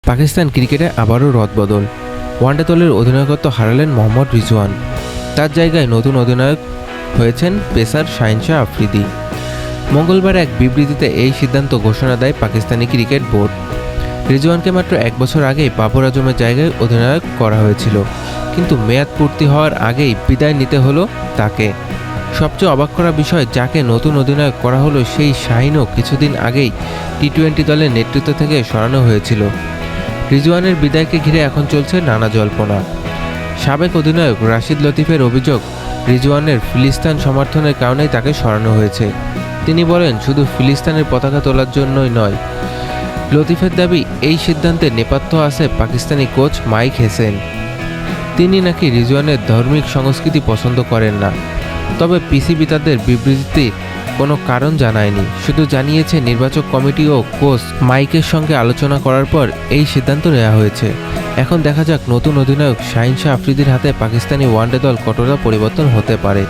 পাকিস্তান ক্রিকেটে আবারও রদবদল। ওয়ানডে দলের অধিনায়কত্ব হারালেন মোহাম্মদ রিজওয়ান। তার জায়গায় নতুন অধিনায়ক হয়েছেন পেসার শাহিন শাহ আফ্রিদি। মঙ্গলবার এক বিবৃতিতে এই সিদ্ধান্ত ঘোষণা দেয় পাকিস্তানি ক্রিকেট বোর্ড। রিজওয়ানকে মাত্র 1 বছর আগেই বাবর আজমের জায়গায় অধিনায়ক করা হয়েছিল, কিন্তু মেয়াদ পূর্তি হওয়ার আগেই বিদায় নিতে হলো তাকে। সবচেয়ে অবাক করা বিষয়, যাকে নতুন অধিনায়ক করা হলো সেই শাহিনও কিছুদিন আগেই টি-20 দলের নেতৃত্ব থেকে সরানো হয়েছিল। রিজওয়ানের বিদায়কে ঘিরে এখন চলছে নানা জল্পনা। সাবেক অধিনায়ক রাশিদ লতিফের অভিযোগ, রিজওয়ানের ফিলিস্তিন সমর্থনের কারণেই তাকে সরানো হয়েছে। তিনি বলেন, শুধু ফিলিস্তিনের পতাকা তোলার জন্যই নয়। লতিফের দাবি, এই সিদ্ধান্তে নেপথ্য আছে পাকিস্তানি কোচ মাইক হেসেন। তিনি নাকি রিজওয়ানের ধার্মিক সংস্কৃতি পছন্দ করেন না। তবে পিসিবি তাদের বিবৃতিতে কোনো কারণ জানায়নি, শুধু জানিয়েছে নির্বাচক কমিটি ও কোচ মাইকের সঙ্গে আলোচনা করার পর এই সিদ্ধান্ত নেওয়া হয়েছে। এখন দেখা যাক নতুন অধিনায়ক শাহিন শাহ আফ্রিদির হাতে পাকিস্তানি ওয়ানডে দল কতটা পরিবর্তন হতে পারে।